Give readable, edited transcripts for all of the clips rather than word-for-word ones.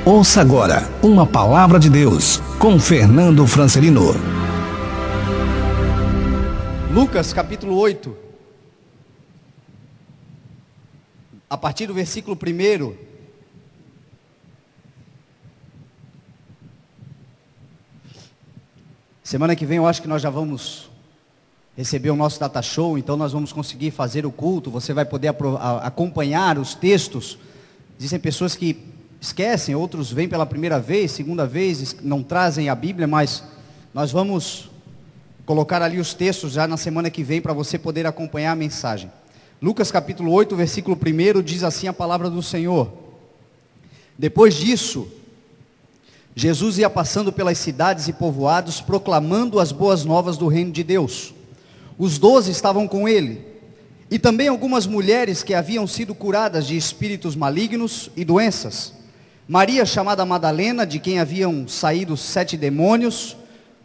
Ouça agora uma palavra de Deus com Fernando Francelino. Lucas capítulo 8, a partir do versículo 1. Semana que vem eu acho que nós já vamos receber o nosso data show, então nós vamos conseguir fazer o culto, você vai poder acompanhar os textos. Existem pessoas que esquecem, outros vêm pela primeira vez, segunda vez, não trazem a Bíblia, mas nós vamos colocar ali os textos já na semana que vem para você poder acompanhar a mensagem. Lucas capítulo 8, versículo 1 diz assim a palavra do Senhor: Depois disso, Jesus ia passando pelas cidades e povoados, proclamando as boas novas do reino de Deus. Os 12 estavam com ele, e também algumas mulheres que haviam sido curadas de espíritos malignos e doenças. Maria, chamada Madalena, de quem haviam saído 7 demônios,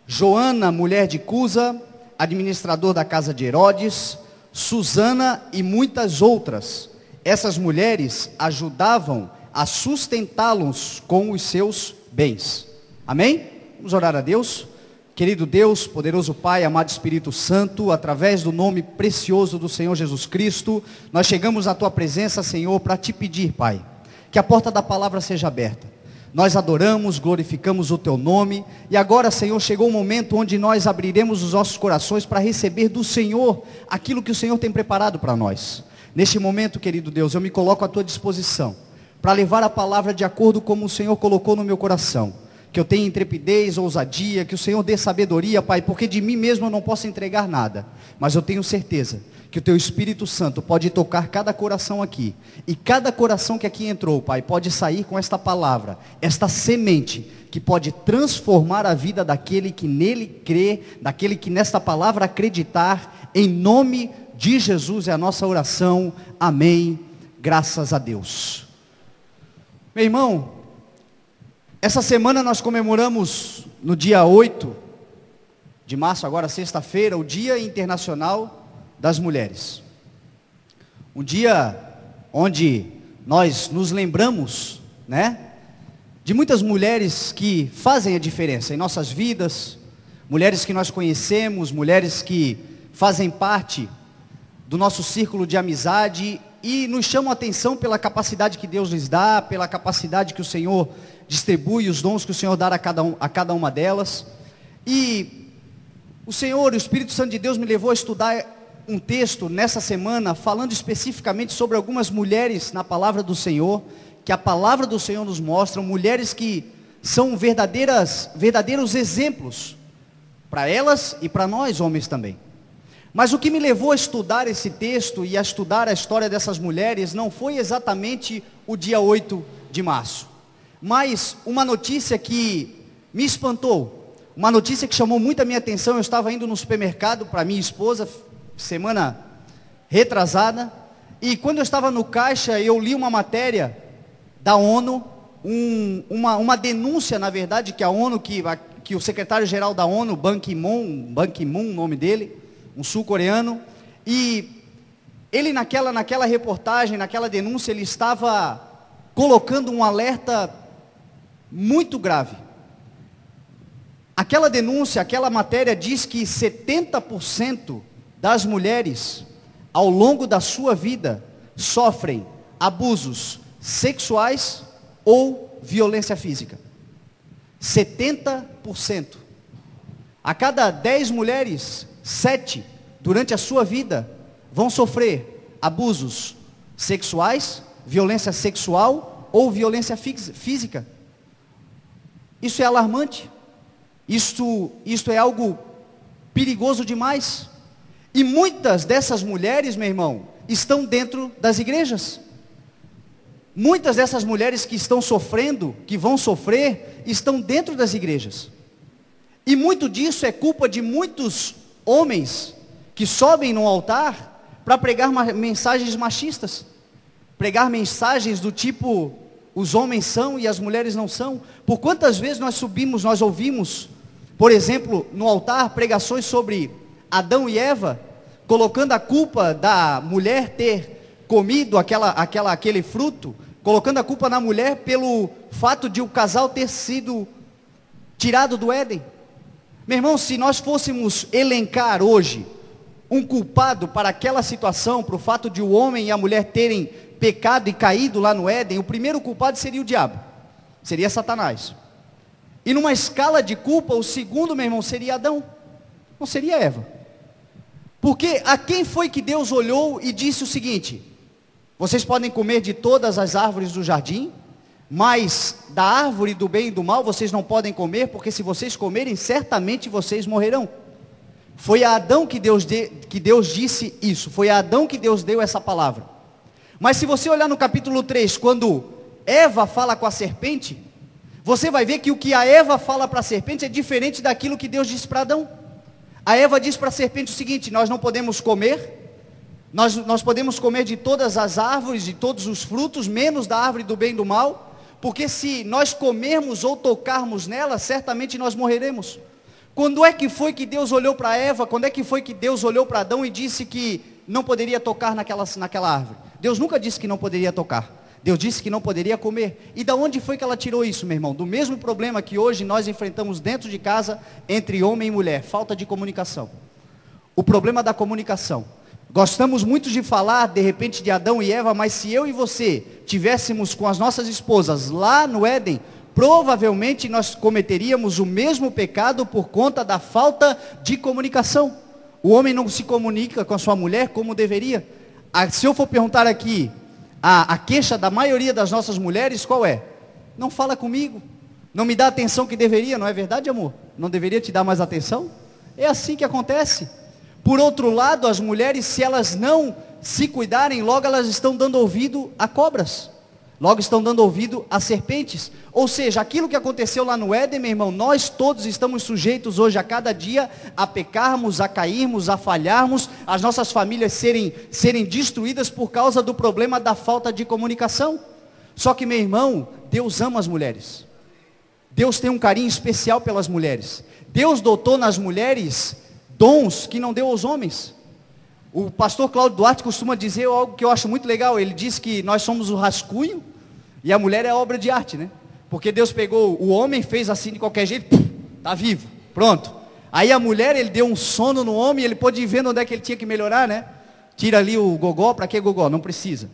Joana, mulher de Cusa, administrador da casa de Herodes, Susana e muitas outras. Essas mulheres ajudavam a sustentá-los com os seus bens. Amém? Vamos orar a Deus. Querido Deus, poderoso Pai, amado Espírito Santo, através do nome precioso do Senhor Jesus Cristo, nós chegamos à Tua presença, Senhor, para Te pedir, Pai, que a porta da palavra seja aberta. Nós adoramos, glorificamos o Teu nome, e agora, Senhor, chegou o momento onde nós abriremos os nossos corações para receber do Senhor aquilo que o Senhor tem preparado para nós. Neste momento, querido Deus, eu me coloco à Tua disposição, para levar a palavra de acordo como o Senhor colocou no meu coração. Que eu tenha intrepidez, ousadia, que o Senhor dê sabedoria, Pai, porque de mim mesmo eu não posso entregar nada, mas eu tenho certeza que o Teu Espírito Santo pode tocar cada coração aqui, e cada coração que aqui entrou, Pai, pode sair com esta palavra, esta semente, que pode transformar a vida daquele que nele crê, daquele que nesta palavra acreditar. Em nome de Jesus é a nossa oração, amém, graças a Deus. Meu irmão, essa semana nós comemoramos no dia 8 de março, agora sexta-feira, o Dia Internacional das Mulheres. Um dia onde nós nos lembramos, de muitas mulheres que fazem a diferença em nossas vidas, mulheres que nós conhecemos, mulheres que fazem parte do nosso círculo de amizade e nos chamam a atenção pela capacidade que Deus lhes dá, pela capacidade que o Senhor distribui, os dons que o Senhor dá a cada uma delas. E o Senhor, o Espírito Santo de Deus me levou a estudar um texto nessa semana, falando especificamente sobre algumas mulheres na palavra do Senhor, que a palavra do Senhor nos mostra, mulheres que são verdadeiros exemplos, para elas e para nós homens também. Mas o que me levou a estudar esse texto e a estudar a história dessas mulheres, não foi exatamente o dia 8 de março, mas uma notícia que me espantou, uma notícia que chamou muito a minha atenção. Eu estava indo no supermercado para minha esposa, semana retrasada, e quando eu estava no caixa, eu li uma matéria da ONU, uma denúncia, na verdade, que a ONU, que o secretário-geral da ONU, Ban Ki-moon, o nome dele, um sul-coreano, e ele naquela reportagem, naquela denúncia, ele estava colocando um alerta muito grave. Aquela denúncia, aquela matéria diz que 70% das mulheres, ao longo da sua vida, sofrem abusos sexuais ou violência física. 70%. A cada 10 mulheres, 7, durante a sua vida, vão sofrer abusos sexuais, violência sexual ou violência física. Isso é alarmante. Isto é algo perigoso demais. E muitas dessas mulheres, meu irmão, estão dentro das igrejas. Muitas dessas mulheres que estão sofrendo, que vão sofrer, estão dentro das igrejas. E muito disso é culpa de muitos homens que sobem no altar para pregar mensagens machistas, pregar mensagens do tipo: os homens são e as mulheres não são. Por quantas vezes nós ouvimos, por exemplo, no altar, pregações sobre Adão e Eva, colocando a culpa da mulher ter comido aquele fruto, colocando a culpa na mulher pelo fato de o casal ter sido tirado do Éden. Meu irmão, se nós fôssemos elencar hoje um culpado para aquela situação, para o fato de o homem e a mulher terem pecado e caído lá no Éden, o primeiro culpado seria o diabo, seria Satanás. E numa escala de culpa, o segundo, meu irmão, seria Adão, não seria Eva. Porque a quem foi que Deus olhou e disse o seguinte: vocês podem comer de todas as árvores do jardim, mas da árvore do bem e do mal vocês não podem comer, porque se vocês comerem, certamente vocês morrerão. Foi a Adão que Deus disse isso, foi a Adão que Deus deu essa palavra. Mas se você olhar no capítulo 3, quando Eva fala com a serpente, você vai ver que o que a Eva fala para a serpente é diferente daquilo que Deus disse para Adão. A Eva diz para a serpente o seguinte: nós não podemos comer, nós podemos comer de todas as árvores, de todos os frutos, menos da árvore do bem e do mal, porque se nós comermos ou tocarmos nela, certamente nós morreremos. Quando é que foi que Deus olhou para Eva, quando é que foi que Deus olhou para Adão e disse que não poderia tocar naquela árvore? Deus nunca disse que não poderia tocar, Deus disse que não poderia comer. E da onde foi que ela tirou isso, meu irmão? Do mesmo problema que hoje nós enfrentamos dentro de casa, entre homem e mulher, falta de comunicação. O problema da comunicação. Gostamos muito de falar, de repente, de Adão e Eva, mas se eu e você tivéssemos com as nossas esposas lá no Éden, provavelmente nós cometeríamos o mesmo pecado por conta da falta de comunicação. O homem não se comunica com a sua mulher como deveria. Se eu for perguntar aqui, a queixa da maioria das nossas mulheres, qual é? Não fala comigo, não me dá a atenção que deveria, não é verdade, amor? Não deveria te dar mais atenção? É assim que acontece. Por outro lado, as mulheres, se elas não se cuidarem, logo elas estão dando ouvido a cobras, logo estão dando ouvido a serpentes. Ou seja, aquilo que aconteceu lá no Éden, meu irmão, nós todos estamos sujeitos hoje a cada dia a pecarmos, a cairmos, a falharmos, as nossas famílias serem destruídas por causa do problema da falta de comunicação. Só que, meu irmão, Deus ama as mulheres, Deus tem um carinho especial pelas mulheres, Deus dotou nas mulheres dons que não deu aos homens. O pastor Cláudio Duarte costuma dizer algo que eu acho muito legal. Ele diz que nós somos o rascunho e a mulher é a obra de arte, né? Porque Deus pegou o homem, fez assim de qualquer jeito, tá vivo, pronto. Aí a mulher, ele deu um sono no homem, ele pôde ir vendo onde é que ele tinha que melhorar, né? Tira ali o gogó, para que gogó? Não precisa.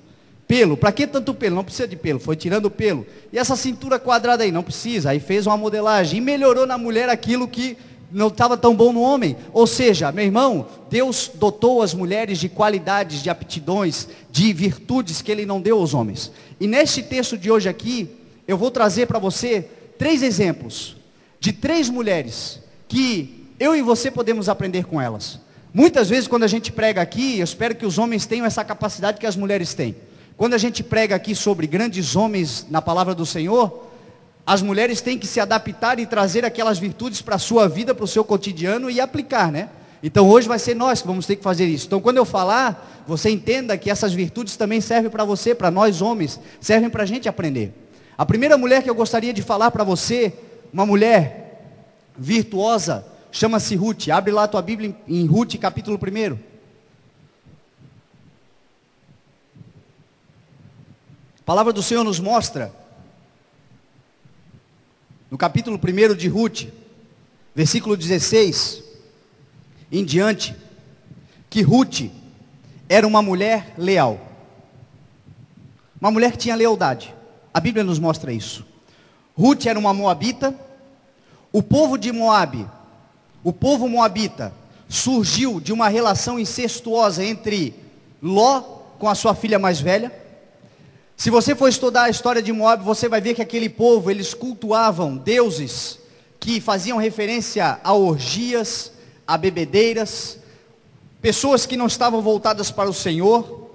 Pelo, para que tanto pelo? Não precisa de pelo, foi tirando o pelo. E essa cintura quadrada aí? Não precisa. Aí fez uma modelagem e melhorou na mulher aquilo que não estava tão bom no homem. Ou seja, meu irmão, Deus dotou as mulheres de qualidades, de aptidões, de virtudes que Ele não deu aos homens. E neste texto de hoje aqui, eu vou trazer para você 3 exemplos de 3 mulheres que eu e você podemos aprender com elas. Muitas vezes quando a gente prega aqui, eu espero que os homens tenham essa capacidade que as mulheres têm. Quando a gente prega aqui sobre grandes homens na palavra do Senhor, as mulheres têm que se adaptar e trazer aquelas virtudes para a sua vida, para o seu cotidiano e aplicar, né? Então hoje vai ser nós que vamos ter que fazer isso. Então quando eu falar, você entenda que essas virtudes também servem para você, para nós homens, servem para a gente aprender. A primeira mulher que eu gostaria de falar para você, uma mulher virtuosa, chama-se Ruth. Abre lá a tua Bíblia em Ruth, capítulo 1. A palavra do Senhor nos mostra, no capítulo 1 de Ruth, versículo 16 em diante, que Ruth era uma mulher leal, uma mulher que tinha lealdade. A Bíblia nos mostra isso. Ruth era uma moabita. O povo de Moabe, o povo moabita, surgiu de uma relação incestuosa entre Ló com a sua filha mais velha. Se você for estudar a história de Moabe, você vai ver que aquele povo, eles cultuavam deuses que faziam referência a orgias, a bebedeiras, pessoas que não estavam voltadas para o Senhor.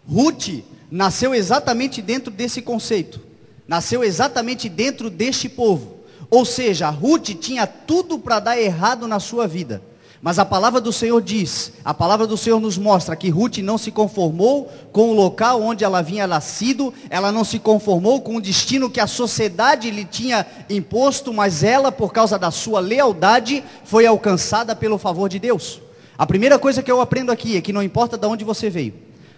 Ruth nasceu exatamente dentro desse conceito, nasceu exatamente dentro deste povo. Ou seja, Ruth tinha tudo para dar errado na sua vida. Mas a palavra do Senhor diz, a palavra do Senhor nos mostra que Ruth não se conformou com o local onde ela havia nascido, ela não se conformou com o destino que a sociedade lhe tinha imposto, mas ela, por causa da sua lealdade, foi alcançada pelo favor de Deus. A primeira coisa que eu aprendo aqui é que não importa de onde você veio,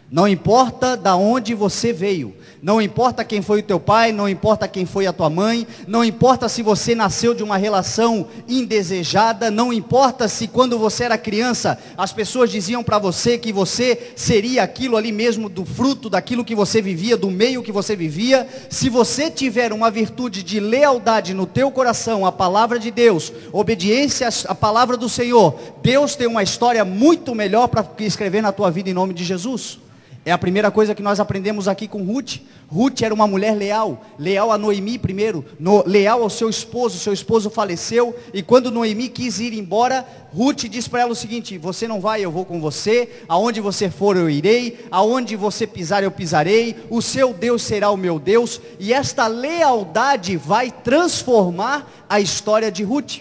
Não importa da onde você veio, não importa quem foi o teu pai, não importa quem foi a tua mãe, não importa se você nasceu de uma relação indesejada, não importa se quando você era criança, as pessoas diziam para você que você seria aquilo ali mesmo, do fruto daquilo que você vivia, do meio que você vivia. Se você tiver uma virtude de lealdade no teu coração, à palavra de Deus, obediência à palavra do Senhor, Deus tem uma história muito melhor para escrever na tua vida em nome de Jesus. É a primeira coisa que nós aprendemos aqui com Ruth. Ruth era uma mulher leal, leal a Noemi primeiro, leal ao seu esposo faleceu, e quando Noemi quis ir embora, Ruth disse para ela o seguinte: você não vai, eu vou com você, aonde você for eu irei, aonde você pisar eu pisarei, o seu Deus será o meu Deus, e esta lealdade vai transformar a história de Ruth.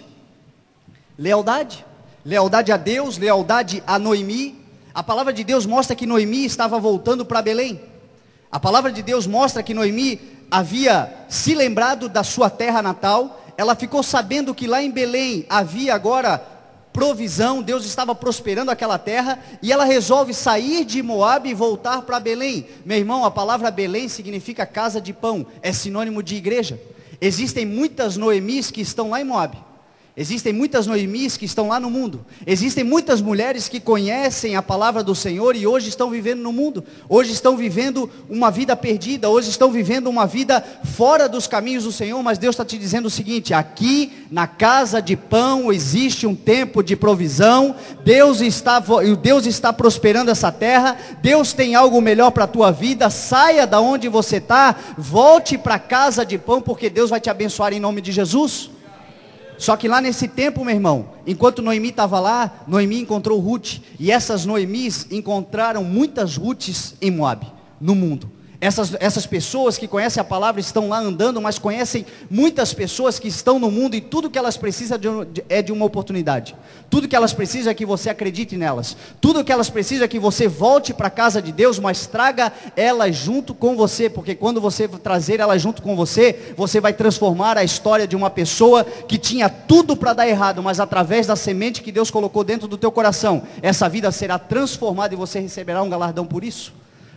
Lealdade a Deus, lealdade a Noemi. A palavra de Deus mostra que Noemi estava voltando para Belém. A palavra de Deus mostra que Noemi havia se lembrado da sua terra natal. Ela ficou sabendo que lá em Belém havia agora provisão, Deus estava prosperando aquela terra, e ela resolve sair de Moabe e voltar para Belém. Meu irmão, a palavra Belém significa casa de pão, é sinônimo de igreja. Existem muitas Noemis que estão lá em Moabe. Existem muitas Noemis que estão lá no mundo. Existem muitas mulheres que conhecem a palavra do Senhor e hoje estão vivendo no mundo. Hoje estão vivendo uma vida perdida. Hoje estão vivendo uma vida fora dos caminhos do Senhor. Mas Deus está te dizendo o seguinte: aqui na casa de pão existe um tempo de provisão. Deus está prosperando essa terra. Deus tem algo melhor para a tua vida. Saia da onde você está. Volte para a casa de pão, porque Deus vai te abençoar em nome de Jesus. Só que lá nesse tempo, meu irmão, enquanto Noemi estava lá, Noemi encontrou Ruth. E essas Noemis encontraram muitas Ruths em Moabe, no mundo. Essas pessoas que conhecem a palavra estão lá andando, mas conhecem muitas pessoas que estão no mundo, e tudo que elas precisam é de uma oportunidade. Tudo que elas precisam é que você acredite nelas. Tudo que elas precisam é que você volte para a casa de Deus, mas traga elas junto com você, porque quando você trazer elas junto com você, você vai transformar a história de uma pessoa que tinha tudo para dar errado, mas através da semente que Deus colocou dentro do teu coração, essa vida será transformada e você receberá um galardão por isso.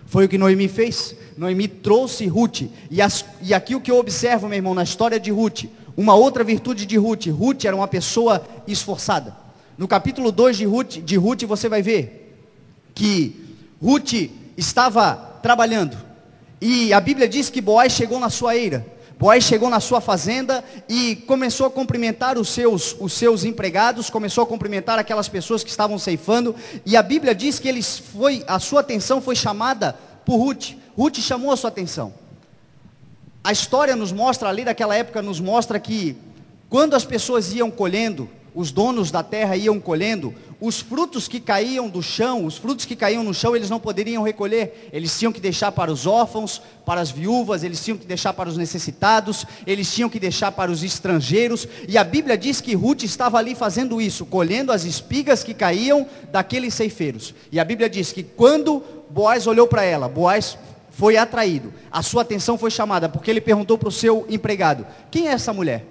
Foi o que Noemi fez. Noemi trouxe Ruth. E aqui o que eu observo, meu irmão, na história de Ruth, uma outra virtude de Ruth. Ruth era uma pessoa esforçada. No capítulo 2 de Ruth você vai ver que Ruth estava trabalhando. E a Bíblia diz que Boaz chegou na sua eira. Boaz chegou na sua fazenda e começou a cumprimentar os seus empregados, começou a cumprimentar aquelas pessoas que estavam ceifando, e a Bíblia diz que a sua atenção foi chamada por Ruth. Ruth chamou a sua atenção. A história nos mostra, ali daquela época, nos mostra que quando as pessoas iam colhendo, os donos da terra iam colhendo, os frutos que caíam do chão, os frutos que caíam no chão, eles não poderiam recolher. Eles tinham que deixar para os órfãos, para as viúvas, eles tinham que deixar para os necessitados, eles tinham que deixar para os estrangeiros. E a Bíblia diz que Ruth estava ali fazendo isso, colhendo as espigas que caíam daqueles ceifeiros. E a Bíblia diz que quando Boaz olhou para ela, Boaz foi atraído, a sua atenção foi chamada, porque ele perguntou para o seu empregado: quem é essa mulher?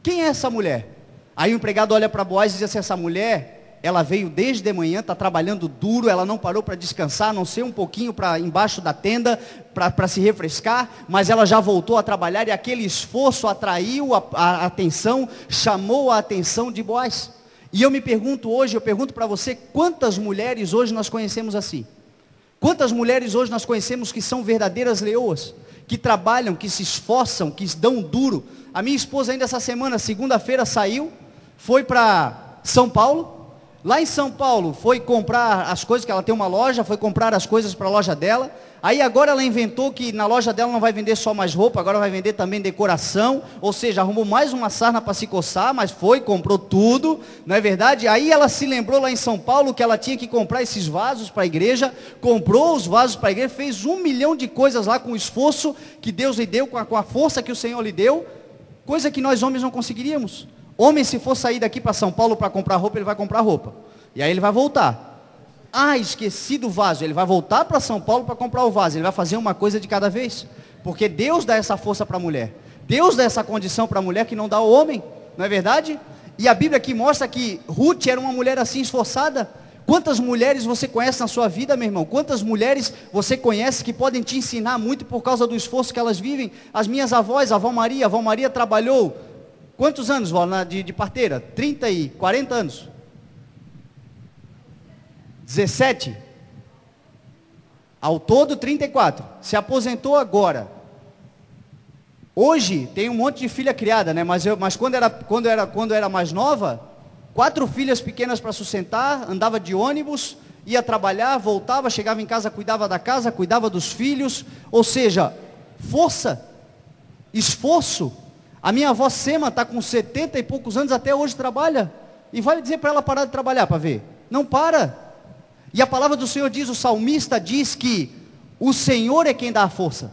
Quem é essa mulher? Aí o empregado olha para Boaz e diz assim: essa mulher, ela veio desde de manhã, está trabalhando duro, ela não parou para descansar, a não ser um pouquinho para embaixo da tenda, para se refrescar, mas ela já voltou a trabalhar, e aquele esforço atraiu a atenção, chamou a atenção de Boaz. E eu me pergunto hoje, eu pergunto para você, quantas mulheres hoje nós conhecemos assim? Quantas mulheres hoje nós conhecemos que são verdadeiras leoas, que trabalham, que se esforçam, que dão duro? A minha esposa ainda essa semana, segunda-feira, saiu, foi para São Paulo. Lá em São Paulo, foi comprar as coisas, que ela tem uma loja, foi comprar as coisas para a loja dela. Aí agora ela inventou que na loja dela não vai vender só mais roupa, agora vai vender também decoração. Ou seja, arrumou mais uma sarna para se coçar, mas comprou tudo, não é verdade? Aí ela se lembrou lá em São Paulo que ela tinha que comprar esses vasos para a igreja, comprou os vasos para a igreja, fez 1 milhão de coisas lá com o esforço que Deus lhe deu, com a força que o Senhor lhe deu, coisa que nós homens não conseguiríamos. Homem, se for sair daqui para São Paulo para comprar roupa, ele vai comprar roupa. E aí ele vai voltar. Ah, esqueci do vaso. Ele vai voltar para São Paulo para comprar o vaso. Ele vai fazer uma coisa de cada vez. Porque Deus dá essa força para a mulher. Deus dá essa condição para a mulher que não dá ao homem. Não é verdade? E a Bíblia aqui mostra que Ruth era uma mulher assim esforçada. Quantas mulheres você conhece na sua vida, meu irmão? Quantas mulheres você conhece que podem te ensinar muito por causa do esforço que elas vivem? As minhas avós, a avó Maria trabalhou quantos anos, vó, de parteira? 30 e 40 anos? 17? Ao todo 34. Se aposentou agora. Hoje tem um monte de filha criada, né? Mas quando era mais nova, 4 filhas pequenas para sustentar, andava de ônibus, ia trabalhar, voltava, chegava em casa, cuidava da casa, cuidava dos filhos, ou seja, força, esforço. A minha avó Sema está com 70 e poucos anos, até hoje trabalha, e vai dizer para ela parar de trabalhar para ver? Não para. E a palavra do Senhor diz, o salmista diz que o Senhor é quem dá a força.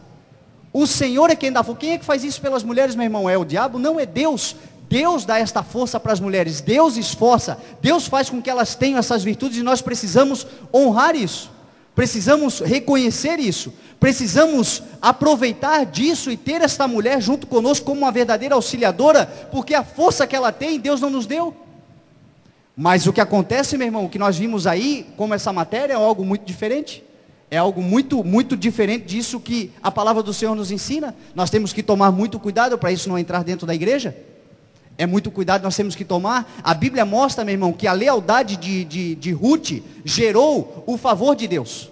O Senhor é quem dá a força. Quem é que faz isso pelas mulheres, meu irmão? É o diabo? Não, é Deus. Deus dá esta força para as mulheres, Deus esforça, Deus faz com que elas tenham essas virtudes e nós precisamos honrar isso, precisamos reconhecer isso, precisamos aproveitar disso e ter esta mulher junto conosco como uma verdadeira auxiliadora, porque a força que ela tem, Deus não nos deu. Mas o que acontece, meu irmão, o que nós vimos aí, como essa matéria, é algo muito diferente. É algo muito, muito diferente disso que a palavra do Senhor nos ensina. Nós temos que tomar muito cuidado para isso não entrar dentro da igreja. É muito cuidado nós temos que tomar. A Bíblia mostra, meu irmão, que a lealdade de Ruth gerou o favor de Deus.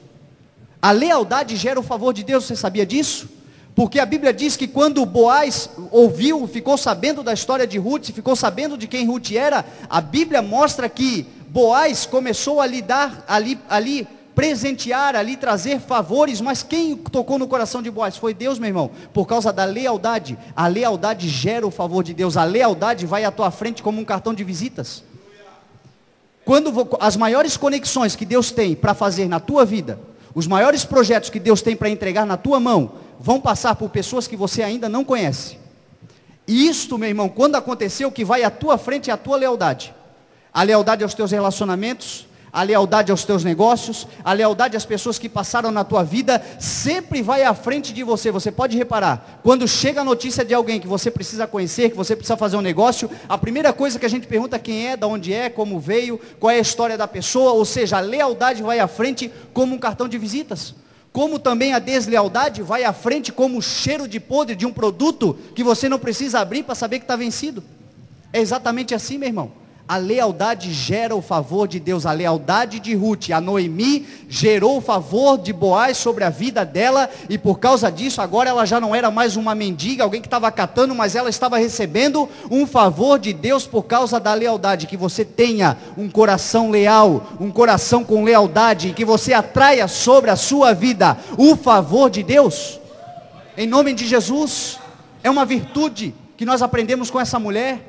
A lealdade gera o favor de Deus, você sabia disso? Porque a Bíblia diz que quando Boaz ouviu, ficou sabendo da história de Ruth, ficou sabendo de quem Ruth era, a Bíblia mostra que Boaz começou a lhe dar, ali presentear, ali trazer favores, mas quem tocou no coração de Boaz? Foi Deus, meu irmão, por causa da lealdade. A lealdade gera o favor de Deus, a lealdade vai à tua frente como um cartão de visitas. Quando as maiores conexões que Deus tem para fazer na tua vida, os maiores projetos que Deus tem para entregar na tua mão, vão passar por pessoas que você ainda não conhece. E isto, meu irmão, quando aconteceu, o que vai à tua frente é a tua lealdade. A lealdade aos teus relacionamentos, a lealdade aos teus negócios, a lealdade às pessoas que passaram na tua vida, sempre vai à frente de você. Você pode reparar, quando chega a notícia de alguém que você precisa conhecer, que você precisa fazer um negócio, a primeira coisa que a gente pergunta é quem é, de onde é, como veio, qual é a história da pessoa, ou seja, a lealdade vai à frente como um cartão de visitas. Como também a deslealdade vai à frente como o cheiro de podre de um produto que você não precisa abrir para saber que está vencido. É exatamente assim, meu irmão. A lealdade gera o favor de Deus. A lealdade de Ruth, a Noemi, gerou o favor de Boaz sobre a vida dela, e por causa disso, agora ela já não era mais uma mendiga, alguém que estava catando, mas ela estava recebendo um favor de Deus por causa da lealdade. Que você tenha um coração leal, um coração com lealdade, que você atraia sobre a sua vida o favor de Deus, em nome de Jesus. É uma virtude que nós aprendemos com essa mulher.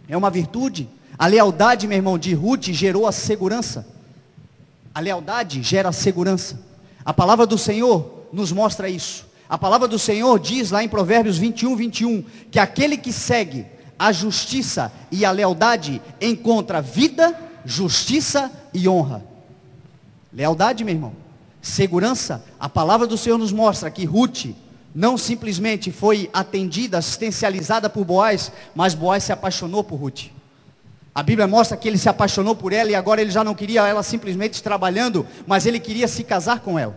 É uma virtude. A lealdade, meu irmão, de Ruth gerou a segurança. A lealdade gera a segurança. A palavra do Senhor nos mostra isso. A palavra do Senhor diz lá em Provérbios 21, que aquele que segue a justiça e a lealdade encontra vida, justiça e honra. Lealdade, meu irmão. Segurança. A palavra do Senhor nos mostra que Ruth não simplesmente foi atendida, assistencializada por Boaz, mas Boaz se apaixonou por Ruth. A Bíblia mostra que ele se apaixonou por ela, e agora ele já não queria ela simplesmente trabalhando, mas ele queria se casar com ela.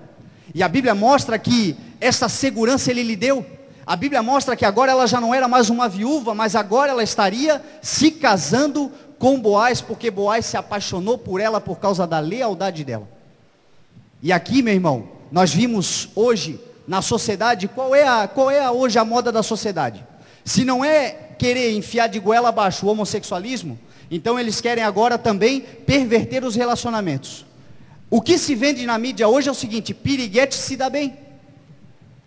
E a Bíblia mostra que essa segurança ele lhe deu. A Bíblia mostra que agora ela já não era mais uma viúva, mas agora ela estaria se casando com Boaz, porque Boaz se apaixonou por ela por causa da lealdade dela. E aqui, meu irmão, nós vimos hoje na sociedade, qual é hoje a moda da sociedade? Se não é querer enfiar de goela abaixo o homossexualismo, então eles querem agora também perverter os relacionamentos. O que se vende na mídia hoje é o seguinte: piriguete se dá bem.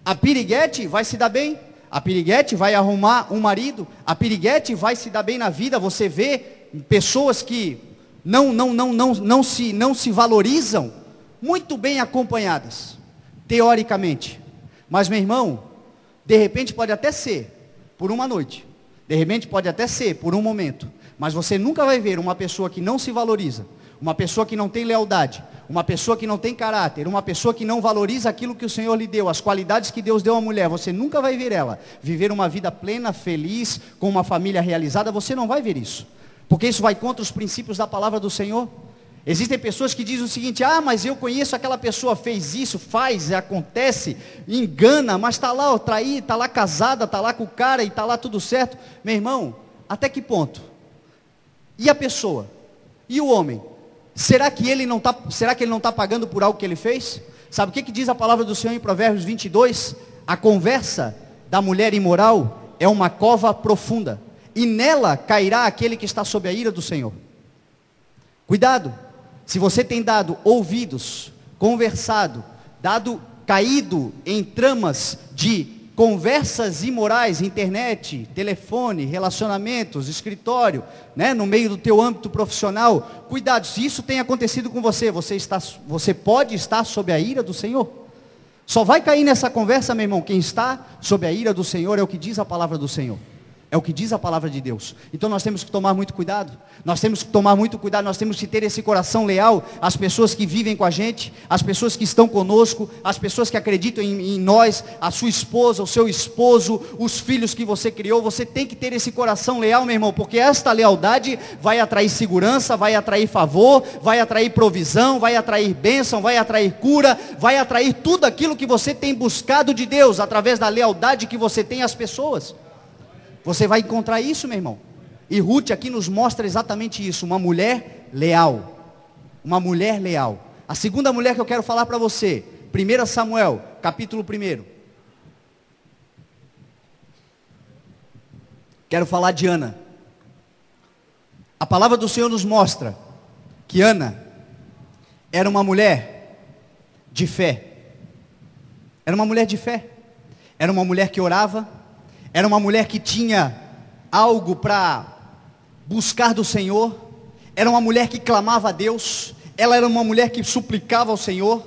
A piriguete vai se dar bem, a piriguete vai arrumar um marido, a piriguete vai se dar bem na vida. Você vê pessoas que não se valorizam, muito bem acompanhadas, teoricamente. Mas, meu irmão, de repente pode até ser por uma noite, de repente pode até ser por um momento, mas você nunca vai ver uma pessoa que não se valoriza, uma pessoa que não tem lealdade, uma pessoa que não tem caráter, uma pessoa que não valoriza aquilo que o Senhor lhe deu, as qualidades que Deus deu à mulher. Você nunca vai ver ela viver uma vida plena, feliz, com uma família realizada. Você não vai ver isso, porque isso vai contra os princípios da palavra do Senhor. Existem pessoas que dizem o seguinte: mas eu conheço aquela pessoa, fez isso, faz, acontece, engana, mas está lá, trair, está lá casada, está lá com o cara e está lá tudo certo. Meu irmão, até que ponto? E a pessoa? E o homem? Será que ele não está pagando por algo que ele fez? Sabe o que diz a palavra do Senhor em Provérbios 22? A conversa da mulher imoral é uma cova profunda, e nela cairá aquele que está sob a ira do Senhor. Cuidado, se você tem dado ouvidos, conversado, caído em tramas de conversas imorais, internet, telefone, relacionamentos, escritório, no meio do teu âmbito profissional, cuidado, se isso tem acontecido com você, você pode estar sob a ira do Senhor. Só vai cair nessa conversa, meu irmão, quem está sob a ira do Senhor, é o que diz a palavra do Senhor. É o que diz a palavra de Deus. Então nós temos que tomar muito cuidado. Nós temos que ter esse coração leal às pessoas que vivem com a gente, às pessoas que estão conosco, às pessoas que acreditam em nós, a sua esposa, o seu esposo, os filhos que você criou. Você tem que ter esse coração leal, meu irmão, porque esta lealdade vai atrair segurança, vai atrair favor, vai atrair provisão, vai atrair bênção, vai atrair cura, vai atrair tudo aquilo que você tem buscado de Deus, através da lealdade que você tem às pessoas. Você vai encontrar isso, meu irmão. E Ruth aqui nos mostra exatamente isso, uma mulher leal. Uma mulher leal. A segunda mulher que eu quero falar para você, 1 Samuel, capítulo 1. Quero falar de Ana. A palavra do Senhor nos mostra que Ana era uma mulher de fé. Era uma mulher de fé. Era uma mulher que orava. Era uma mulher que tinha algo para buscar do Senhor. Era uma mulher que clamava a Deus. Ela era uma mulher que suplicava ao Senhor.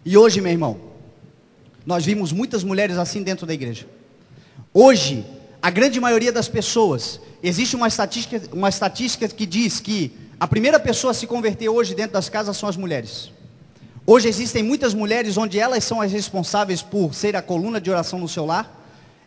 E hoje, meu irmão, nós vimos muitas mulheres assim dentro da igreja. Hoje, a grande maioria das pessoas, existe uma estatística que diz que a primeira pessoa a se converter hoje dentro das casas são as mulheres. Hoje existem muitas mulheres onde elas são as responsáveis por ser a coluna de oração no seu lar.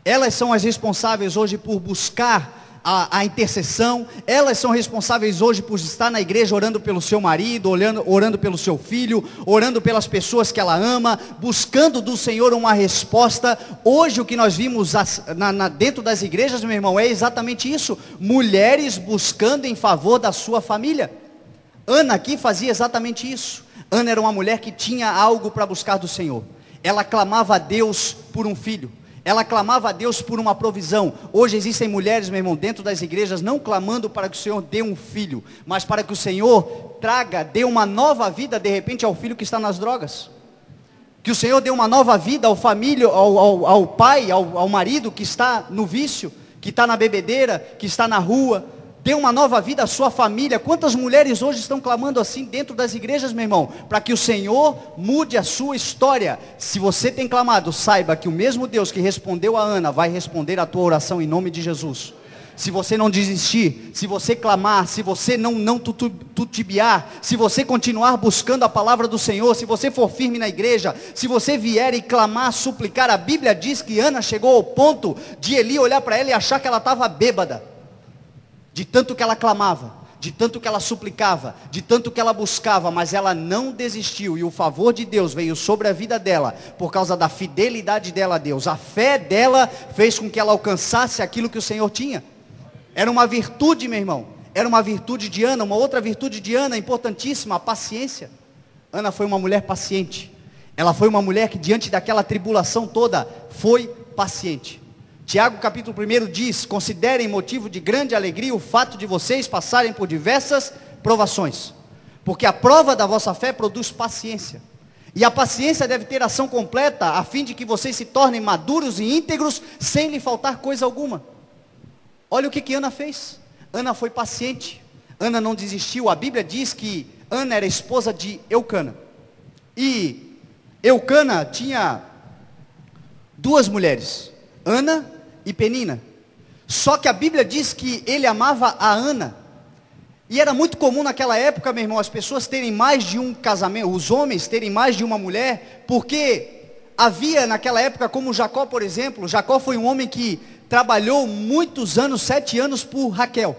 Elas são as responsáveis hoje por buscar a intercessão. Elas são responsáveis hoje por estar na igreja orando pelo seu marido, orando pelo seu filho, orando pelas pessoas que ela ama, buscando do Senhor uma resposta. Hoje o que nós vimos dentro das igrejas, meu irmão, é exatamente isso. Mulheres buscando em favor da sua família. Ana aqui fazia exatamente isso. Ana era uma mulher que tinha algo para buscar do Senhor. Ela clamava a Deus por um filho. Ela clamava a Deus por uma provisão. Hoje existem mulheres, meu irmão, dentro das igrejas, não clamando para que o Senhor dê um filho, mas para que o Senhor dê uma nova vida, de repente, ao filho que está nas drogas. Que o Senhor dê uma nova vida ao família, ao pai, ao marido que está no vício, que está na bebedeira, que está na rua. Dê uma nova vida à sua família. Quantas mulheres hoje estão clamando assim dentro das igrejas, meu irmão? Para que o Senhor mude a sua história. Se você tem clamado, saiba que o mesmo Deus que respondeu a Ana vai responder a tua oração em nome de Jesus. Se você não desistir, se você clamar, se você não titubear, se você continuar buscando a palavra do Senhor, se você for firme na igreja, se você vier e clamar, suplicar, a Bíblia diz que Ana chegou ao ponto de Eli olhar para ela e achar que ela estava bêbada. De tanto que ela clamava, de tanto que ela suplicava, de tanto que ela buscava, mas ela não desistiu, e o favor de Deus veio sobre a vida dela, por causa da fidelidade dela a Deus. A fé dela fez com que ela alcançasse aquilo que o Senhor tinha. Era uma virtude, meu irmão, era uma virtude de Ana. Uma outra virtude de Ana, importantíssima, a paciência. Ana foi uma mulher paciente. Ela foi uma mulher que diante daquela tribulação toda, foi paciente. Tiago capítulo 1 diz: considerem motivo de grande alegria o fato de vocês passarem por diversas provações, porque a prova da vossa fé produz paciência, e a paciência deve ter ação completa, a fim de que vocês se tornem maduros e íntegros, sem lhe faltar coisa alguma. Olha o que Ana fez. Ana foi paciente, Ana não desistiu. A Bíblia diz que Ana era esposa de Eucana, e Eucana tinha duas mulheres, Ana e Penina. Só que a Bíblia diz que ele amava a Ana. E era muito comum naquela época, meu irmão, as pessoas terem mais de um casamento, os homens terem mais de uma mulher, porque havia naquela época, como Jacó, por exemplo. Jacó foi um homem que trabalhou muitos anos, 7 anos por Raquel.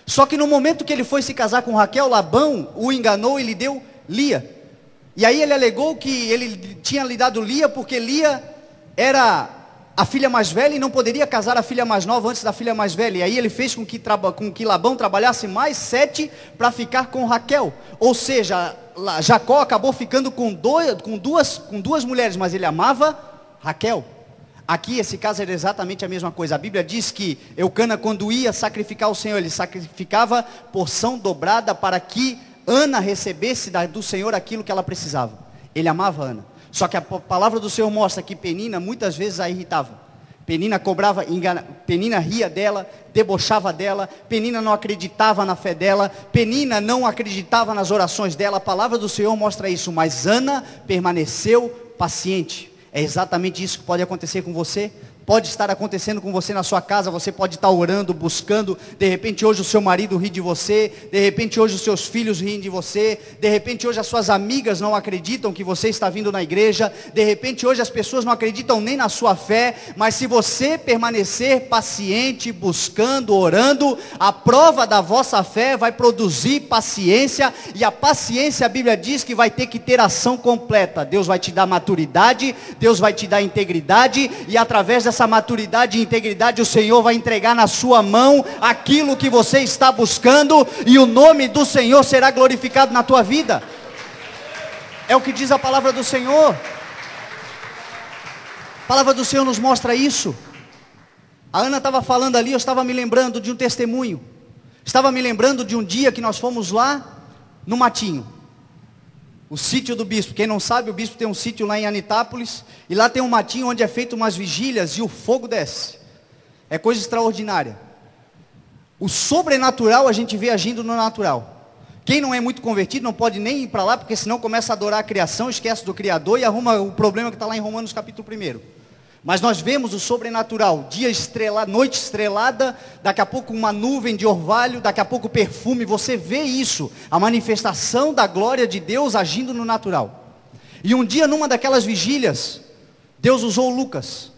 Só que no momento que ele foi se casar com Raquel, Labão o enganou e lhe deu Lia. E aí ele alegou que ele tinha lhe dado Lia porque Lia era a filha mais velha e não poderia casar a filha mais nova antes da filha mais velha. E aí ele fez com que Labão trabalhasse mais 7 para ficar com Raquel. Ou seja, Jacó acabou ficando com duas mulheres, mas ele amava Raquel. Aqui esse caso era exatamente a mesma coisa. A Bíblia diz que Eucana, quando ia sacrificar o Senhor, ele sacrificava porção dobrada para que Ana recebesse do Senhor aquilo que ela precisava. Ele amava Ana. Só que a palavra do Senhor mostra que Penina muitas vezes a irritava. Penina Penina ria dela, debochava dela, Penina não acreditava na fé dela, Penina não acreditava nas orações dela. A palavra do Senhor mostra isso, mas Ana permaneceu paciente. É exatamente isso que pode acontecer com você. Pode estar acontecendo com você na sua casa. Você pode estar orando, buscando. De repente hoje o seu marido ri de você. De repente hoje os seus filhos riem de você. De repente hoje as suas amigas não acreditam que você está vindo na igreja. De repente hoje as pessoas não acreditam nem na sua fé. Mas se você permanecer paciente, buscando, orando, a prova da vossa fé vai produzir paciência. E a paciência, a Bíblia diz que vai ter que ter ação completa. Deus vai te dar maturidade. Deus vai te dar integridade. E através dessa maturidade e integridade, o Senhor vai entregar na sua mão aquilo que você está buscando, e o nome do Senhor será glorificado na tua vida. É o que diz a palavra do Senhor. A palavra do Senhor nos mostra isso. A Ana estava falando ali, eu estava me lembrando de um testemunho. Estava me lembrando de um dia que nós fomos lá no Matinho, o sítio do bispo. Quem não sabe, o bispo tem um sítio lá em Anitápolis, e lá tem um matinho onde é feito umas vigílias e o fogo desce. É coisa extraordinária. O sobrenatural a gente vê agindo no natural. Quem não é muito convertido não pode nem ir para lá, porque senão começa a adorar a criação, esquece do Criador e arruma o problema que está lá em Romanos capítulo 1. Mas nós vemos o sobrenatural, dia estrelado, noite estrelada, daqui a pouco uma nuvem de orvalho, daqui a pouco perfume. Você vê isso, a manifestação da glória de Deus agindo no natural. E um dia numa daquelas vigílias, Deus usou o Lucas.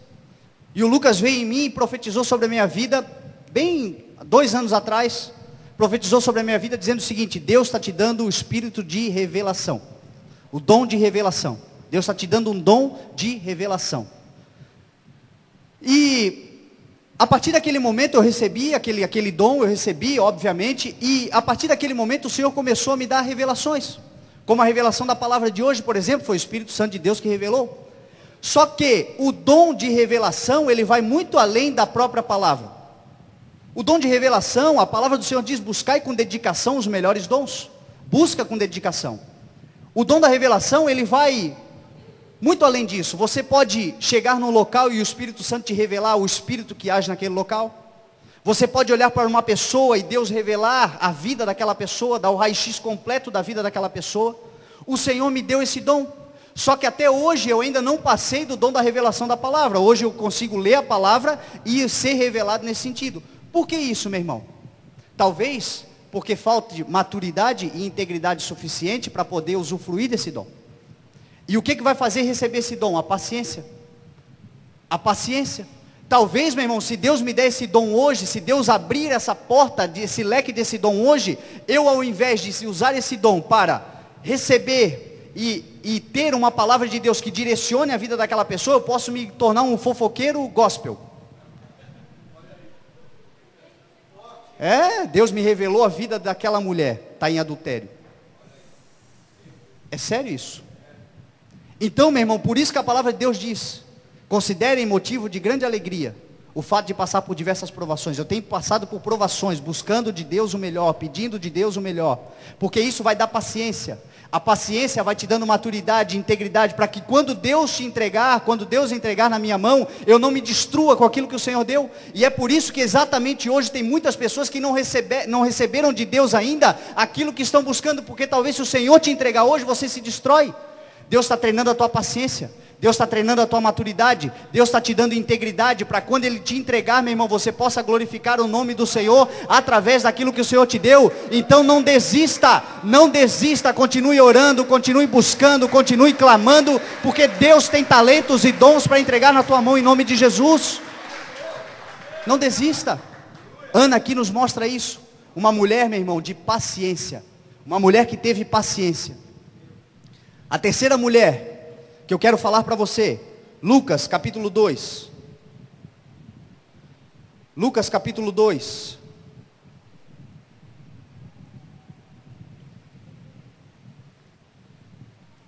E o Lucas veio em mim e profetizou sobre a minha vida, bem 2 anos atrás, profetizou sobre a minha vida dizendo o seguinte: Deus está te dando o espírito de revelação, o dom de revelação. Deus está te dando um dom de revelação. E a partir daquele momento eu recebi aquele dom, eu recebi obviamente, e a partir daquele momento o Senhor começou a me dar revelações, como a revelação da palavra de hoje, por exemplo, foi o Espírito Santo de Deus que revelou. Só que o dom de revelação, ele vai muito além da própria palavra. O dom de revelação, a palavra do Senhor diz: buscai com dedicação os melhores dons. Busca com dedicação. O dom da revelação, ele vai muito além disso. Você pode chegar num local e o Espírito Santo te revelar o Espírito que age naquele local. Você pode olhar para uma pessoa e Deus revelar a vida daquela pessoa, dar o raio-x completo da vida daquela pessoa. O Senhor me deu esse dom. Só que até hoje eu ainda não passei do dom da revelação da palavra. Hoje eu consigo ler a palavra e ser revelado nesse sentido. Por que isso, meu irmão? Talvez porque falta de maturidade e integridade suficiente para poder usufruir desse dom. E o que vai fazer receber esse dom? A paciência. A paciência. Talvez, meu irmão, se Deus me der esse dom hoje, se Deus abrir essa porta, esse leque desse dom hoje, eu, ao invés de usar esse dom para receber e ter uma palavra de Deus que direcione a vida daquela pessoa, eu posso me tornar um fofoqueiro gospel. Deus me revelou a vida daquela mulher, está em adultério. É sério isso. Então, meu irmão, por isso que a palavra de Deus diz: considerem motivo de grande alegria o fato de passar por diversas provações. Eu tenho passado por provações, buscando de Deus o melhor, pedindo de Deus o melhor, porque isso vai dar paciência. A paciência vai te dando maturidade, integridade, para que quando Deus te entregar, quando Deus entregar na minha mão, eu não me destrua com aquilo que o Senhor deu. E é por isso que exatamente hoje tem muitas pessoas que não receberam de Deus ainda aquilo que estão buscando, porque talvez se o Senhor te entregar hoje, você se destrói. Deus está treinando a tua paciência, Deus está treinando a tua maturidade, Deus está te dando integridade, para quando Ele te entregar, meu irmão, você possa glorificar o nome do Senhor, através daquilo que o Senhor te deu. Então não desista, continue orando, continue buscando, continue clamando, porque Deus tem talentos e dons para entregar na tua mão, em nome de Jesus. Não desista. Ana aqui nos mostra isso. uma mulher, meu irmão, de paciência. Uma mulher que teve paciência. A terceira mulher que eu quero falar para você, Lucas capítulo 2. Lucas capítulo 2.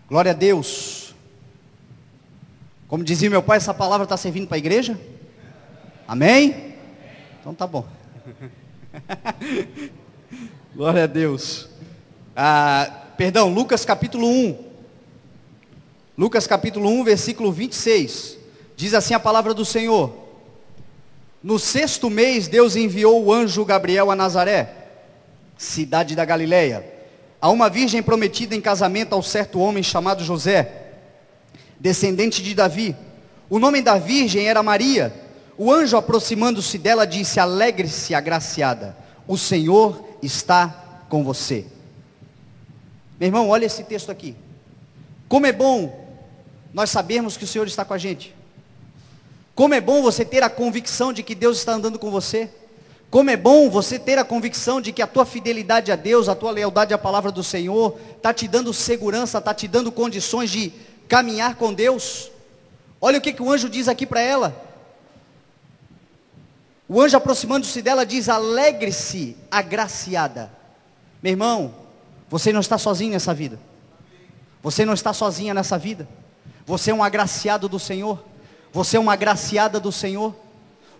Glória a Deus. Como dizia meu pai, essa palavra está servindo para a igreja? Amém? Então tá bom. Glória a Deus. Perdão, Lucas capítulo 1. Lucas capítulo 1, versículo 26. Diz assim a palavra do Senhor: no 6º mês, Deus enviou o anjo Gabriel a Nazaré, cidade da Galileia, a uma virgem prometida em casamento ao certo homem chamado José, descendente de Davi. O nome da virgem era Maria. O anjo, aproximando-se dela, disse: alegre-se, agraciada, o Senhor está com você. Meu irmão, olha esse texto aqui. Como é bom nós sabermos que o Senhor está com a gente. Como é bom você ter a convicção de que Deus está andando com você. Como é bom você ter a convicção de que a tua fidelidade a Deus, a tua lealdade à palavra do Senhor, está te dando segurança, está te dando condições de caminhar com Deus. Olha o que o anjo diz aqui para ela. O anjo, aproximando-se dela, diz: alegre-se, agraciada. Meu irmão, você não está sozinho nessa vida. Você não está sozinha nessa vida. Você é um agraciado do Senhor. Você é uma agraciada do Senhor.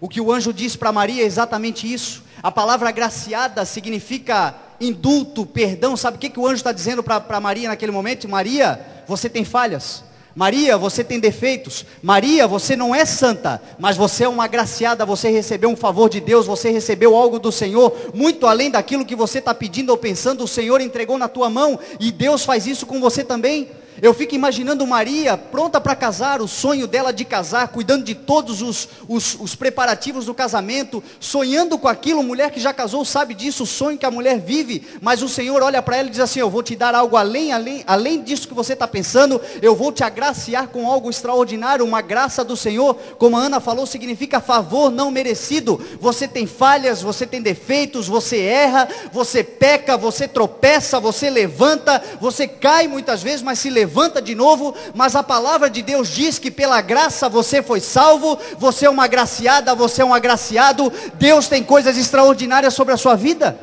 O que o anjo diz para Maria é exatamente isso. A palavra agraciada significa indulto, perdão. Sabe o que o anjo está dizendo para Maria naquele momento? Maria, você tem falhas. Maria, você tem defeitos. Maria, você não é santa, mas você é uma agraciada. Você recebeu um favor de Deus, você recebeu algo do Senhor, muito além daquilo que você está pedindo ou pensando. O Senhor entregou na tua mão, e Deus faz isso com você também. Eu fico imaginando Maria pronta para casar, o sonho dela de casar, cuidando de todos os preparativos do casamento, sonhando com aquilo. Mulher que já casou sabe disso, o sonho que a mulher vive. Mas o Senhor olha para ela e diz assim: eu vou te dar algo além disso que você está pensando. Eu vou te agraciar com algo extraordinário. Uma graça do Senhor, como a Ana falou, significa favor não merecido. Você tem falhas, você tem defeitos, você erra, você peca, você tropeça, você levanta, você cai muitas vezes, mas se levanta de novo. Mas a palavra de Deus diz que pela graça você foi salvo. Você é uma agraciada, você é um agraciado. Deus tem coisas extraordinárias sobre a sua vida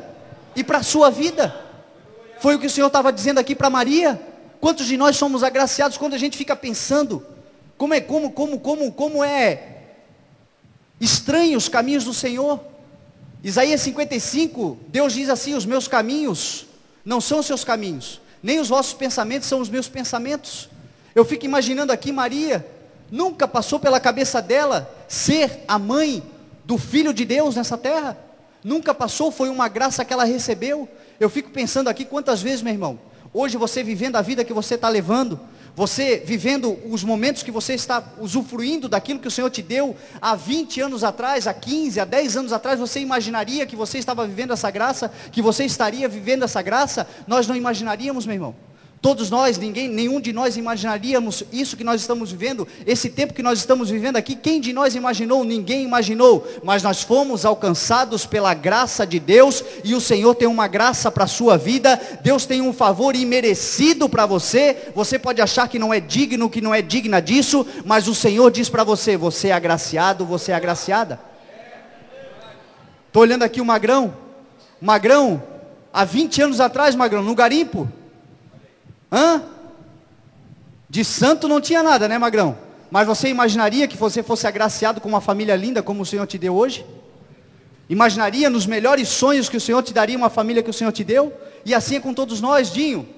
e para a sua vida. Foi o que o Senhor estava dizendo aqui para Maria. Quantos de nós somos agraciados quando a gente fica pensando como é estranho os caminhos do Senhor? Isaías 55, Deus diz assim: os meus caminhos não são os seus caminhos, nem os vossos pensamentos são os meus pensamentos. Eu fico imaginando aqui Maria, nunca passou pela cabeça dela ser a mãe do Filho de Deus nessa terra, nunca passou, foi uma graça que ela recebeu. Eu fico pensando aqui quantas vezes, meu irmão, hoje você vivendo a vida que você está levando, você vivendo os momentos que você está usufruindo daquilo que o Senhor te deu há 20 anos atrás, há 15, há 10 anos atrás, você imaginaria que você estava vivendo essa graça, que você estaria vivendo essa graça? Nós não imaginaríamos, meu irmão. Todos nós, nenhum de nós imaginaríamos isso que nós estamos vivendo, esse tempo que nós estamos vivendo aqui. Quem de nós imaginou? Ninguém imaginou, mas nós fomos alcançados pela graça de Deus, e o Senhor tem uma graça para a sua vida. Deus tem um favor imerecido para você. Você pode achar que não é digno, que não é digna disso, mas o Senhor diz para você: você é agraciado, você é agraciada. Estou olhando aqui o Magrão, há 20 anos atrás, Magrão, no garimpo. De santo não tinha nada, né, Magrão? Mas você imaginaria que você fosse agraciado com uma família linda como o Senhor te deu hoje? Imaginaria nos melhores sonhos que o Senhor te daria uma família que o Senhor te deu? E assim é com todos nós, Dinho.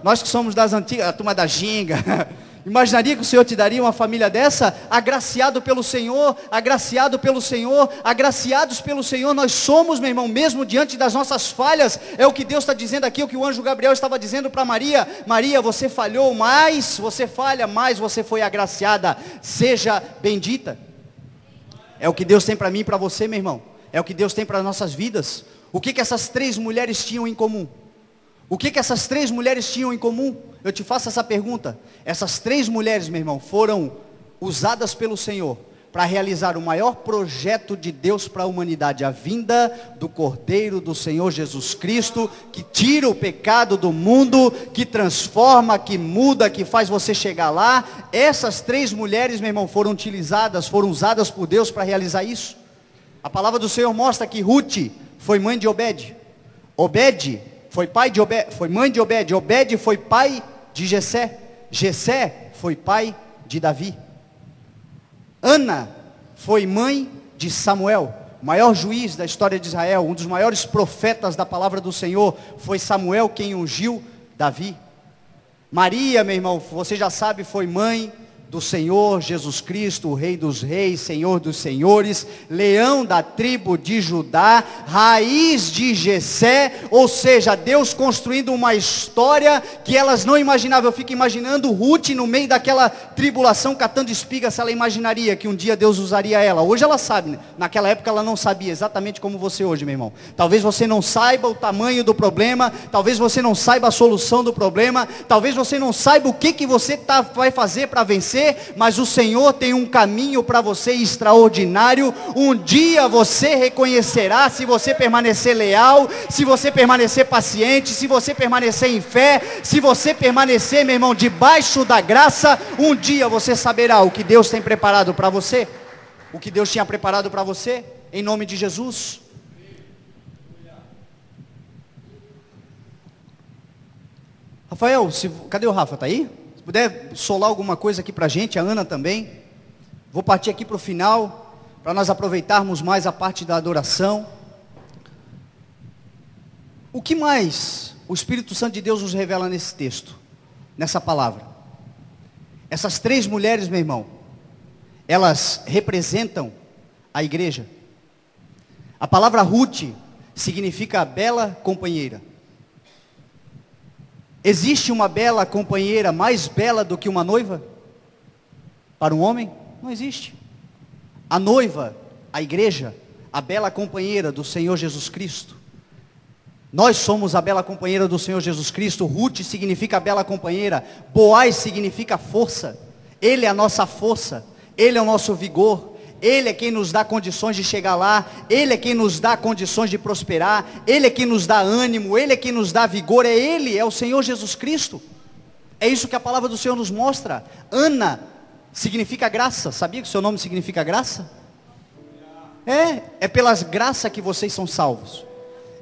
Nós que somos das antigas, a turma da ginga. Imaginaria que o Senhor te daria uma família dessa? Agraciado pelo Senhor, agraciado pelo Senhor, agraciados pelo Senhor nós somos, meu irmão, mesmo diante das nossas falhas. É o que Deus está dizendo aqui, o que o anjo Gabriel estava dizendo para Maria: Maria, você falhou, mas você falha, mas você foi agraciada, seja bendita. É o que Deus tem para mim e para você, meu irmão. É o que Deus tem para as nossas vidas. O que essas 3 mulheres tinham em comum? O que essas 3 mulheres tinham em comum? Eu te faço essa pergunta. Essas 3 mulheres, meu irmão, foram usadas pelo Senhor para realizar o maior projeto de Deus para a humanidade, a vinda do Cordeiro do Senhor Jesus Cristo, que tira o pecado do mundo, que transforma, que muda, que faz você chegar lá. Essas 3 mulheres, meu irmão, foram usadas por Deus para realizar isso. A palavra do Senhor mostra que Ruth foi mãe de Obed, Obed foi mãe de Obed, Obed foi pai de Jessé, Jessé foi pai de Davi. Ana foi mãe de Samuel, o maior juiz da história de Israel, um dos maiores profetas da palavra do Senhor. Foi Samuel quem ungiu Davi. Maria, meu irmão, você já sabe, foi mãe do Senhor Jesus Cristo, o Rei dos Reis, Senhor dos Senhores, leão da tribo de Judá, raiz de Jessé. Ou seja, Deus construindo uma história que elas não imaginavam. Eu fico imaginando Ruth no meio daquela tribulação, catando espigas, se ela imaginaria que um dia Deus usaria ela. Hoje ela sabe, né? Naquela época ela não sabia, exatamente como você hoje, meu irmão. Talvez você não saiba o tamanho do problema, talvez você não saiba a solução do problema, talvez você não saiba o que você vai fazer para vencer, mas o Senhor tem um caminho para você extraordinário. Um dia você reconhecerá, se você permanecer leal, se você permanecer paciente, se você permanecer em fé, se você permanecer, meu irmão, debaixo da graça. Um dia você saberá o que Deus tem preparado para você, o que Deus tinha preparado para você, em nome de Jesus. Rafael, cadê o Rafa? Está aí? Se puder solar alguma coisa aqui para a gente, a Ana também. Vou partir aqui para o final, para nós aproveitarmos mais a parte da adoração. O que mais o Espírito Santo de Deus nos revela nesse texto, nessa palavra? Essas 3 mulheres, meu irmão, elas representam a igreja. A palavra Ruth significa bela companheira. Existe uma bela companheira mais bela do que uma noiva? Para um homem? Não existe. A noiva, a igreja, a bela companheira do Senhor Jesus Cristo. Nós somos a bela companheira do Senhor Jesus Cristo. Ruth significa bela companheira. Boaz significa força. Ele é a nossa força. Ele é o nosso vigor. Ele é quem nos dá condições de chegar lá. Ele é quem nos dá condições de prosperar. Ele é quem nos dá ânimo. Ele é quem nos dá vigor. É Ele, é o Senhor Jesus Cristo. É isso que a palavra do Senhor nos mostra. Ana significa graça. Sabia que o seu nome significa graça? É pelas graças que vocês são salvos.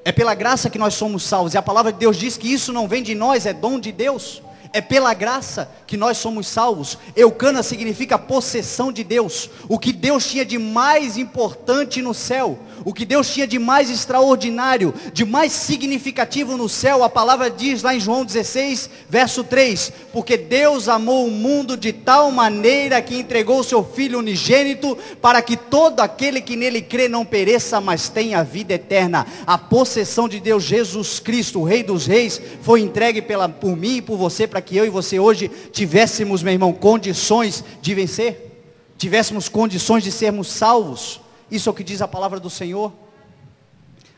É pela graça que nós somos salvos. E a palavra de Deus diz que isso não vem de nós, é dom de Deus. É pela graça que nós somos salvos. Eucana significa possessão de Deus. O que Deus tinha de mais importante no céu, o que Deus tinha de mais extraordinário, de mais significativo no céu, a palavra diz lá em João 16, verso 3, porque Deus amou o mundo de tal maneira que entregou o seu Filho unigênito, para que todo aquele que nele crê não pereça, mas tenha a vida eterna. A possessão de Deus, Jesus Cristo, o Rei dos Reis, foi entregue por mim e por você, para que eu e você hoje tivéssemos, meu irmão, condições de vencer, tivéssemos condições de sermos salvos. Isso é o que diz a palavra do Senhor.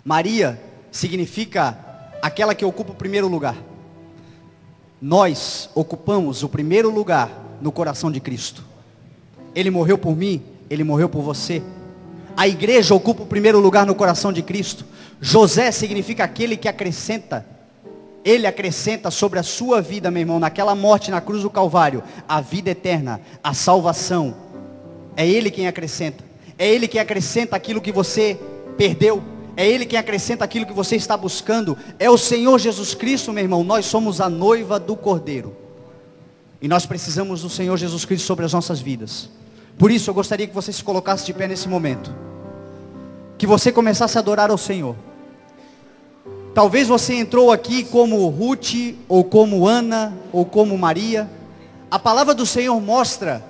Maria significa aquela que ocupa o primeiro lugar. Nós ocupamos o primeiro lugar no coração de Cristo. Ele morreu por mim, Ele morreu por você. A igreja ocupa o primeiro lugar no coração de Cristo. José significa aquele que acrescenta. Ele acrescenta sobre a sua vida, meu irmão, naquela morte na cruz do Calvário, a vida eterna, a salvação. É Ele quem acrescenta. É Ele quem acrescenta aquilo que você perdeu. É Ele quem acrescenta aquilo que você está buscando. É o Senhor Jesus Cristo, meu irmão. Nós somos a noiva do Cordeiro. E nós precisamos do Senhor Jesus Cristo sobre as nossas vidas. Por isso eu gostaria que você se colocasse de pé nesse momento. Que você começasse a adorar ao Senhor. Talvez você entrou aqui como Ruth, ou como Ana, ou como Maria. A palavra do Senhor mostra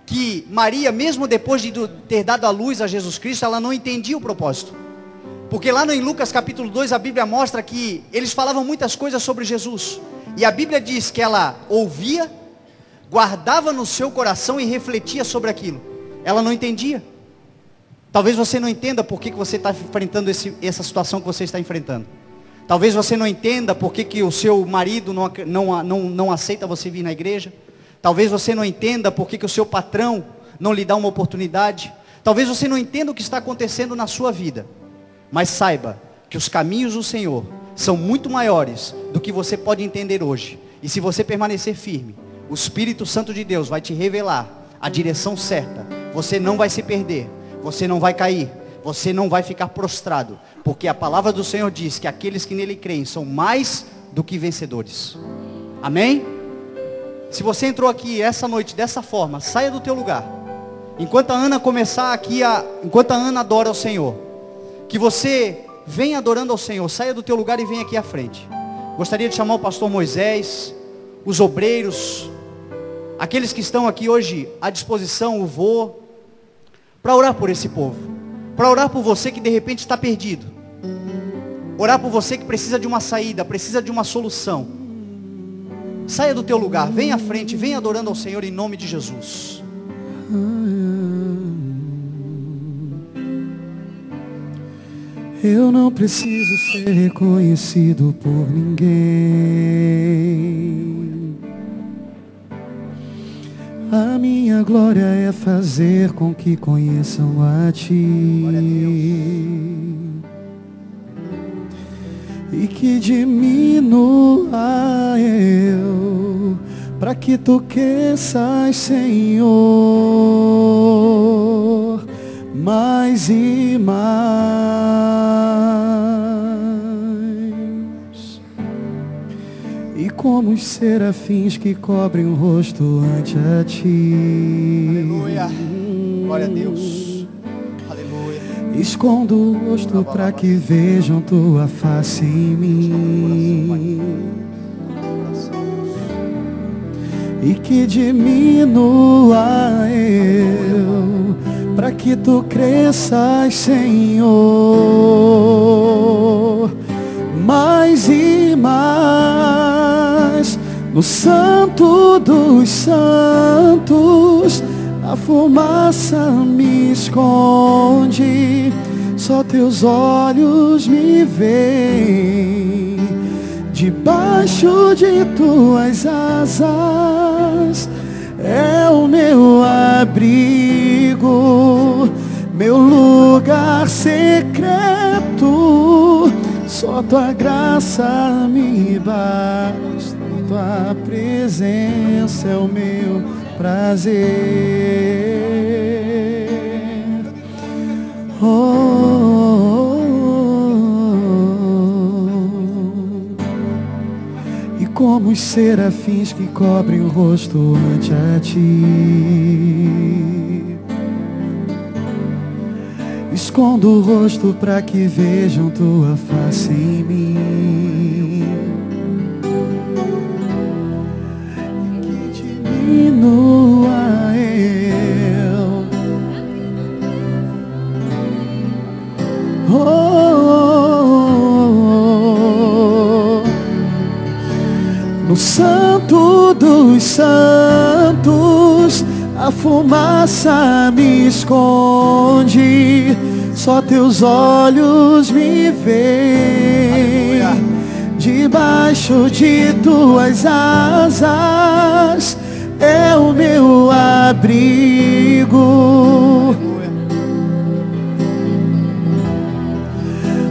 que Maria, mesmo depois de ter dado a luz a Jesus Cristo, ela não entendia o propósito. Porque lá em Lucas capítulo 2, a Bíblia mostra que eles falavam muitas coisas sobre Jesus. E a Bíblia diz que essa ouvia, guardava no seu coração e refletia sobre aquilo. Ela não entendia. Talvez você não entenda por que você está enfrentando essa situação que você está enfrentando. Talvez você não entenda por que o seu marido não aceita você vir na igreja. Talvez você não entenda por que o seu patrão não lhe dá uma oportunidade. Talvez você não entenda o que está acontecendo na sua vida, mas saiba que os caminhos do Senhor são muito maiores do que você pode entender hoje. E se você permanecer firme, o Espírito Santo de Deus vai te revelar a direção certa. Você não vai se perder, você não vai cair, você não vai ficar prostrado, porque a palavra do Senhor diz que aqueles que nele creem são mais do que vencedores. Amém? Se você entrou aqui essa noite dessa forma, saia do teu lugar. Enquanto a Ana começar aqui, enquanto a Ana adora ao Senhor, que você venha adorando ao Senhor, saia do teu lugar e venha aqui à frente. Gostaria de chamar o pastor Moisés, os obreiros, aqueles que estão aqui hoje à disposição, o vô, para orar por esse povo, para orar por você que de repente está perdido, orar por você que precisa de uma saída, precisa de uma solução. Saia do teu lugar, venha à frente, venha adorando ao Senhor em nome de Jesus. Eu não preciso ser reconhecido por ninguém. A minha glória é fazer com que conheçam a Ti. Glória a Deus. E que diminua eu, para que Tu cresças, Senhor, mais e mais. E como os serafins que cobrem o rosto ante a Ti. Aleluia. Glória a Deus. Aleluia. Escondo o rosto para que vejam Tua face em mim. E que diminua eu, para que Tu cresças, Senhor, mais e mais. No Santo dos Santos, a fumaça me esconde, só Teus olhos me veem. Debaixo de Tuas asas é o meu abrigo, meu lugar secreto. Só Tua graça me basta, Tua presença é o meu prazer. E como os serafins que cobrem o rosto ante a Ti, escondo o rosto para que vejam Tua face em mim. Que diminua eu, no Santo dos Santos, a fumaça me esconde, só Teus olhos me veem. Debaixo de Tuas asas é o meu abrigo,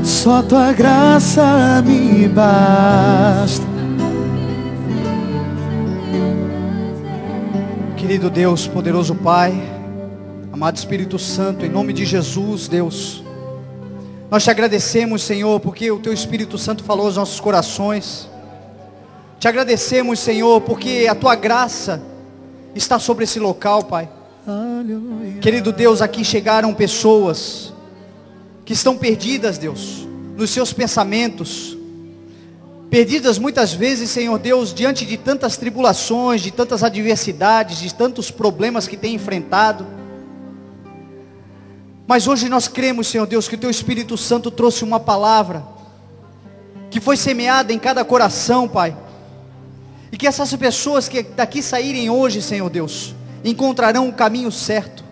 só Tua graça me basta. Querido Deus, poderoso Pai, amado Espírito Santo, em nome de Jesus, Deus, nós Te agradecemos, Senhor, porque o Teu Espírito Santo falou aos nossos corações. Te agradecemos, Senhor, porque a Tua graça está sobre esse local, Pai. Aleluia. Querido Deus, aqui chegaram pessoas que estão perdidas, Deus, nos seus pensamentos, perdidas muitas vezes, Senhor Deus, diante de tantas tribulações, de tantas adversidades, de tantos problemas que têm enfrentado. Mas hoje nós cremos, Senhor Deus, que o Teu Espírito Santo trouxe uma palavra que foi semeada em cada coração, Pai. E que essas pessoas que daqui saírem hoje, Senhor Deus, encontrarão o caminho certo,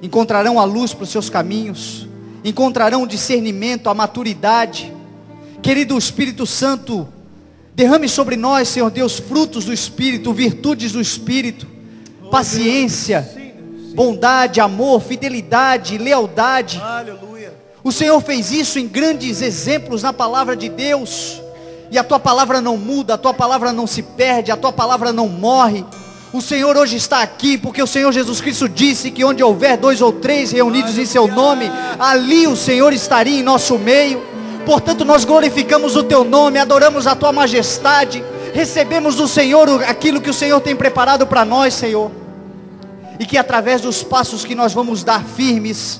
encontrarão a luz para os seus caminhos, encontrarão o discernimento, a maturidade. Querido Espírito Santo, derrame sobre nós, Senhor Deus, frutos do Espírito, virtudes do Espírito, paciência, bondade, amor, fidelidade, lealdade. Aleluia. O Senhor fez isso em grandes exemplos na palavra de Deus. E a tua palavra não muda, a tua palavra não se perde, a tua palavra não morre. O Senhor hoje está aqui, porque o Senhor Jesus Cristo disse que onde houver 2 ou 3 reunidos em seu nome, ali o Senhor estaria em nosso meio. Portanto, nós glorificamos o teu nome, adoramos a tua majestade, recebemos do Senhor aquilo que o Senhor tem preparado para nós, Senhor. E que através dos passos que nós vamos dar firmes,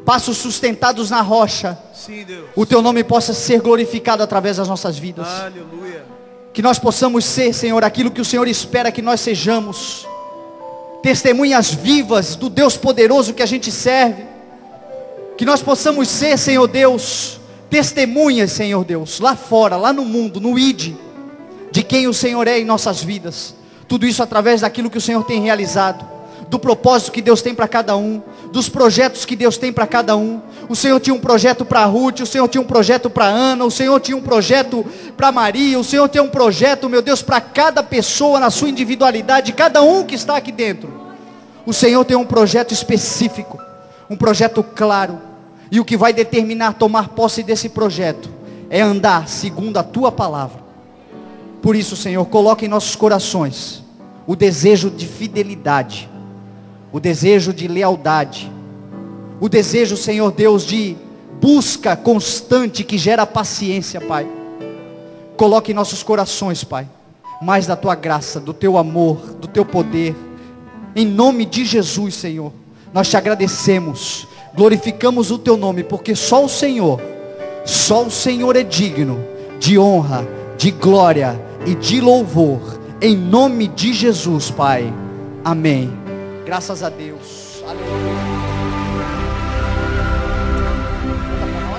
passos sustentados na rocha, sim, Deus, o teu nome possa ser glorificado através das nossas vidas. aleluia. Que nós possamos ser, Senhor, aquilo que o Senhor espera que nós sejamos. Testemunhas vivas do Deus poderoso que a gente serve. Que nós possamos ser, Senhor Deus, testemunhas, Senhor Deus, lá fora, lá no mundo, no ID, de quem o Senhor é em nossas vidas. Tudo isso através daquilo que o Senhor tem realizado, do propósito que Deus tem para cada um, dos projetos que Deus tem para cada um. O Senhor tinha um projeto para Ruth, o Senhor tinha um projeto para Ana, o Senhor tinha um projeto para Maria, o Senhor tem um projeto, meu Deus, para cada pessoa na sua individualidade, cada um que está aqui dentro. O Senhor tem um projeto específico, um projeto claro, e o que vai determinar tomar posse desse projeto é andar segundo a tua palavra. Por isso, Senhor, coloca em nossos corações o desejo de fidelidade, o desejo de lealdade, o desejo, Senhor Deus, de busca constante que gera paciência, Pai. Coloque em nossos corações, Pai, mais da tua graça, do teu amor, do teu poder. Em nome de Jesus, Senhor, nós te agradecemos, glorificamos o teu nome, porque só o Senhor é digno de honra, de glória e de louvor. Em nome de Jesus, Pai. Amém. Graças a Deus. Aleluia.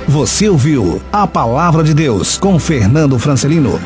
Você ouviu a Palavra de Deus com Fernando Francelino.